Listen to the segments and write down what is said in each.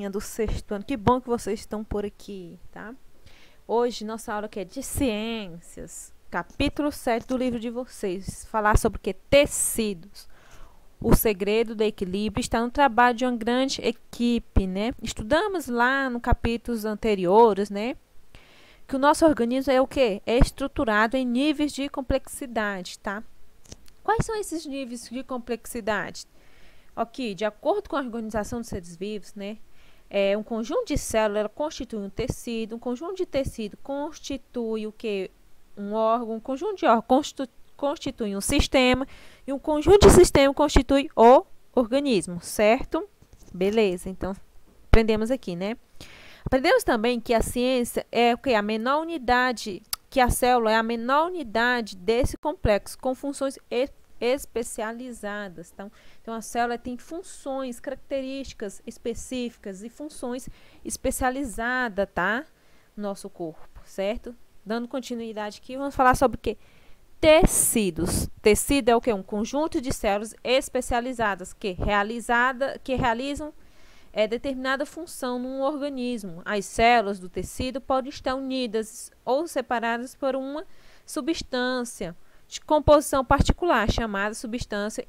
turminha do sexto ano, que bom que vocês estão por aqui, tá? Hoje nossa aula aqui é de ciências, capítulo 7 do livro de vocês, falar sobre o que? Tecidos. O segredo do equilíbrio está no trabalho de uma grande equipe, né? Estudamos lá no capítulos anteriores, né? Que o nosso organismo é o que? É estruturado em níveis de complexidade, tá? Quais são esses níveis de complexidade? Aqui, de acordo com a organização dos seres vivos, né? Um conjunto de células constitui um tecido, um conjunto de tecido constitui o que? Um órgão, um conjunto de órgãos constitui um sistema e um conjunto de sistema constitui o organismo, certo? Beleza, então aprendemos aqui, né? Aprendemos também que a ciência é o que? A menor unidade, que a célula é a menor unidade desse complexo, com funções especializadas. Então, a célula tem funções, características específicas e funções especializadas, tá? No nosso corpo, certo? Dando continuidade aqui, vamos falar sobre o que? Tecidos. Tecido é o que? Um conjunto de células especializadas que realizam determinada função num organismo. As células do tecido podem estar unidas ou separadas por uma substância de composição particular, chamada substância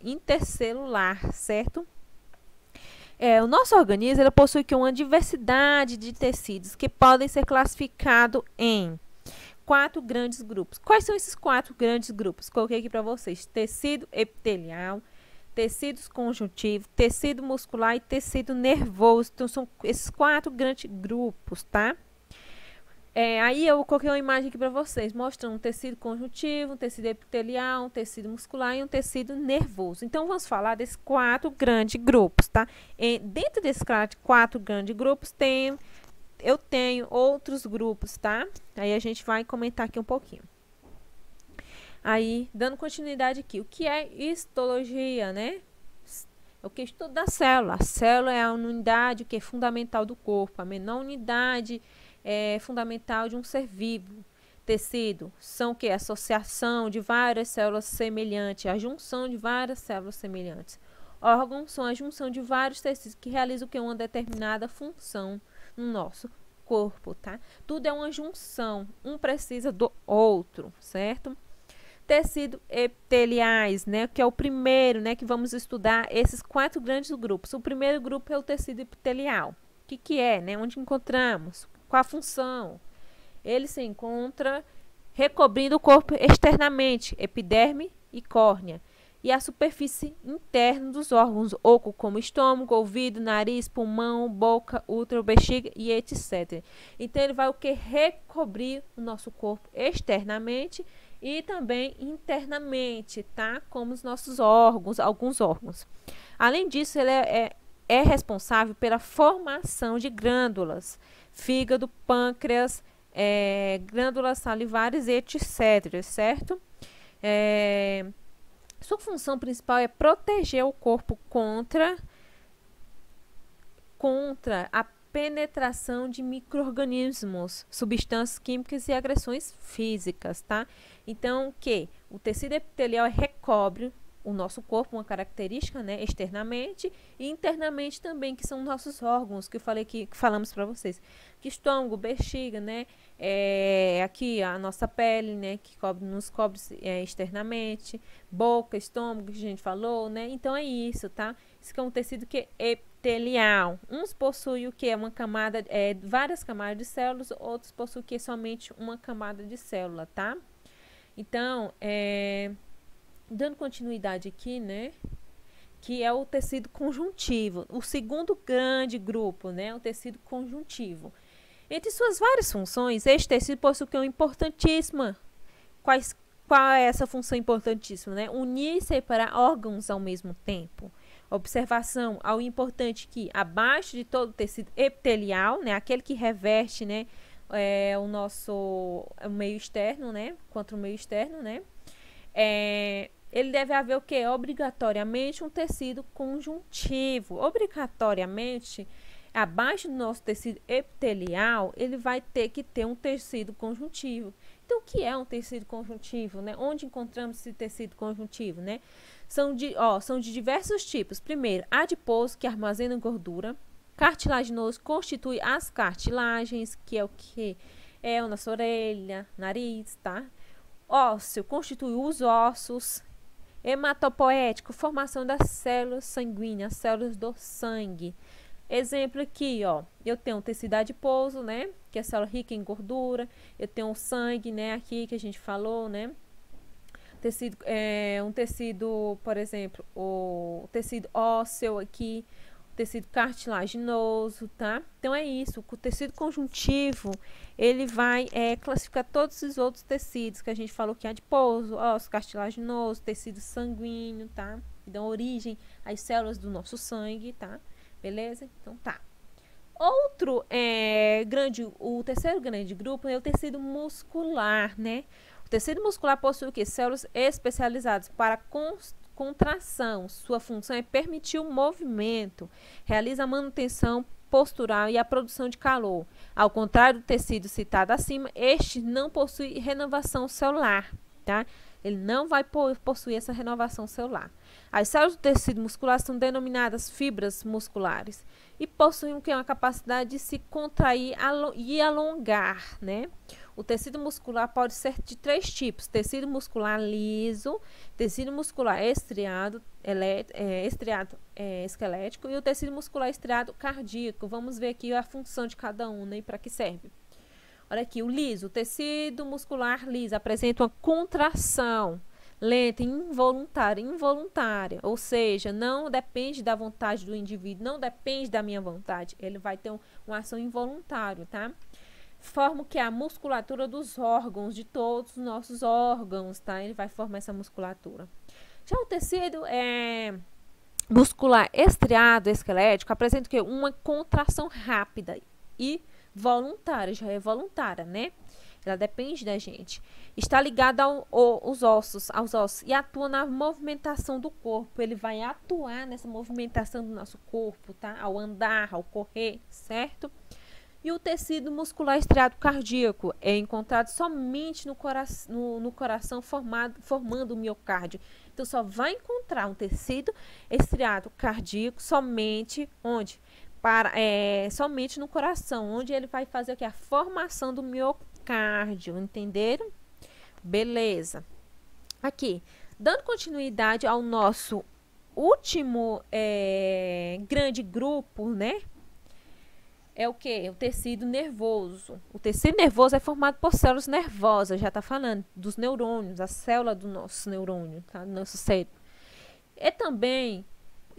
intercelular, certo? O nosso organismo ele possui uma diversidade de tecidos que podem ser classificados em 4 grandes grupos. Quais são esses 4 grandes grupos? Coloquei aqui para vocês: tecido epitelial, tecidos conjuntivos, tecido muscular e tecido nervoso. Então, são esses 4 grandes grupos, tá? Aí eu coloquei uma imagem aqui para vocês, mostrando um tecido conjuntivo, um tecido epitelial, um tecido muscular e um tecido nervoso. Então, vamos falar desses 4 grandes grupos, tá? Dentro desses 4 grandes grupos, eu tenho outros grupos, tá? Aí a gente vai comentar aqui um pouquinho. Aí, dando continuidade aqui, o que é histologia, né? É o que estuda da célula. A célula é a unidade o que é fundamental do corpo, a menor unidade fundamental de um ser vivo. Tecido são o que? Associação de várias células semelhantes, a junção de várias células semelhantes. Órgãos são a junção de vários tecidos que realizam o que? Uma determinada função no nosso corpo, tá? Tudo é uma junção, um precisa do outro, certo? Tecido epiteliais, né, que é o primeiro, né, que vamos estudar esses 4 grandes grupos. O primeiro grupo é o tecido epitelial. O que é, né? Onde encontramos? Qual a função? Ele se encontra recobrindo o corpo externamente, epiderme e córnea, e a superfície interna dos órgãos, oco como estômago, ouvido, nariz, pulmão, boca, útero, bexiga e etc. Então ele vai o que? Recobrir o nosso corpo externamente e também internamente, tá? Como os nossos órgãos, alguns órgãos. Além disso, ele é responsável pela formação de glândulas, fígado, pâncreas, glândulas salivares, etc, certo? Sua função principal é proteger o corpo contra a penetração de micro-organismos, substâncias químicas e agressões físicas, tá? Então, o tecido epitelial recobre o nosso corpo, uma característica, né, externamente e internamente também, que são nossos órgãos, que eu falei que falamos para vocês, que estômago, bexiga, né, aqui a nossa pele, né, que nos cobre externamente, boca, estômago, que a gente falou, né, então é isso, tá? Isso que é um tecido que é epitelial. Uns possuem o que é uma camada, várias camadas de células, outros possuem o que é somente uma camada de célula, tá? Então, dando continuidade aqui, né, que é o tecido conjuntivo, o segundo grande grupo, né, o tecido conjuntivo. Entre suas várias funções, este tecido possui uma importantíssima. Qual é essa função importantíssima, né? Unir e separar órgãos ao mesmo tempo. Observação ao importante que abaixo de todo o tecido epitelial, né, aquele que reveste, né, o nosso meio externo, né, contra o meio externo, né, ele deve haver o que? Obrigatoriamente um tecido conjuntivo. Obrigatoriamente, abaixo do nosso tecido epitelial, ele vai ter que ter um tecido conjuntivo. Então, o que é um tecido conjuntivo, né? Onde encontramos esse tecido conjuntivo, né? São de diversos tipos. Primeiro, adiposo, que armazena gordura. cartilaginoso constitui as cartilagens, que é o que? É a nossa orelha, nariz, tá? Ósseo constitui os ossos. Hematopoético, formação das células sanguíneas, células do sangue. Exemplo aqui, ó, eu tenho um tecido adiposo, né, que é célula rica em gordura. Eu tenho o sangue, né, aqui que a gente falou, né. Tecido, um tecido, por exemplo, o tecido ósseo aqui, tecido cartilaginoso, tá? Então é isso, o tecido conjuntivo, ele vai classificar todos os outros tecidos que a gente falou que é adiposo, osso, cartilaginoso, tecido sanguíneo, tá? Que dão origem às células do nosso sangue, tá? Beleza? Então tá. Outro o terceiro grande grupo é o tecido muscular, né? O tecido muscular possui o quê? Células especializadas para contração. Sua função é permitir o movimento, realiza a manutenção postural e a produção de calor. Ao contrário do tecido citado acima, este não possui renovação celular, tá? Ele não vai possuir essa renovação celular. As células do tecido muscular são denominadas fibras musculares e possuem uma capacidade de se contrair e alongar, né? O tecido muscular pode ser de 3 tipos: tecido muscular liso, tecido muscular estriado, esquelético e o tecido muscular estriado cardíaco. Vamos ver aqui a função de cada um, né, e para que serve. Olha aqui, o liso, o tecido muscular liso apresenta uma contração lenta e involuntária, ou seja, não depende da vontade do indivíduo, não depende da minha vontade, ele vai ter uma ação involuntária, tá? Forma que é a musculatura dos órgãos, de todos os nossos órgãos, tá? Ele vai formar essa musculatura. Já o tecido muscular estriado, esquelético, apresenta o quê? Uma contração rápida e voluntária, já é voluntária, né? Ela depende da gente. Está ligada aos ossos e atua na movimentação do corpo. Ele vai atuar nessa movimentação do nosso corpo, tá? Ao andar, ao correr, certo? E o tecido muscular estriado cardíaco é encontrado somente no coração formando o miocárdio. Então, só vai encontrar um tecido estriado cardíaco somente onde? Somente no coração, onde ele vai fazer o que? A formação do miocárdio, entenderam? Beleza. Aqui, dando continuidade ao nosso último grande grupo, né? É o que? O tecido nervoso. O tecido nervoso é formado por células nervosas, já está falando, dos neurônios, a célula do nosso neurônio, tá? Do nosso cérebro. E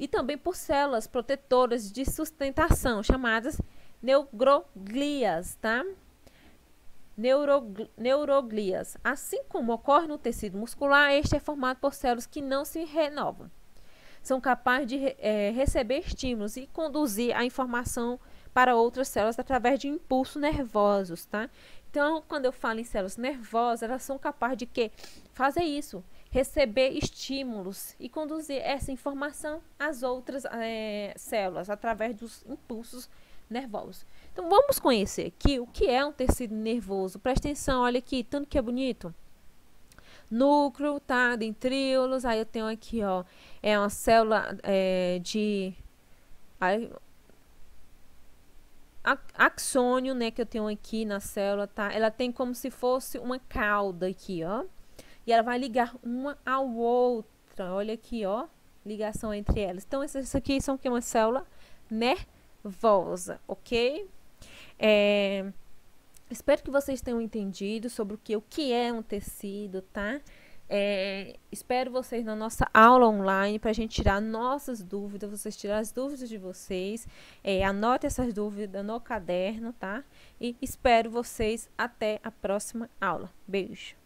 também por células protetoras de sustentação, chamadas neuroglias, tá? Neuroglias. Assim como ocorre no tecido muscular, este é formado por células que não se renovam. São capazes de receber estímulos e conduzir a informação para outras células através de impulsos nervosos, tá? Então, quando eu falo em células nervosas, elas são capazes de quê? Fazer isso, receber estímulos e conduzir essa informação às outras células através dos impulsos nervosos. Então, vamos conhecer aqui o que é um tecido nervoso. Presta atenção, olha aqui, tanto que é bonito. Núcleo, tá? Dendríolos, aí eu tenho aqui, ó, é uma célula de axônio, né, que eu tenho aqui na célula, tá? Ela tem como se fosse uma cauda aqui, ó. E ela vai ligar uma à outra. Olha aqui, ó, ligação entre elas. Então, essas aqui são uma célula nervosa, ok? Espero que vocês tenham entendido sobre o que é um tecido, tá? Espero vocês na nossa aula online para a gente tirar nossas dúvidas, vocês tirar as dúvidas de vocês, anote essas dúvidas no caderno, tá? E espero vocês até a próxima aula. Beijo!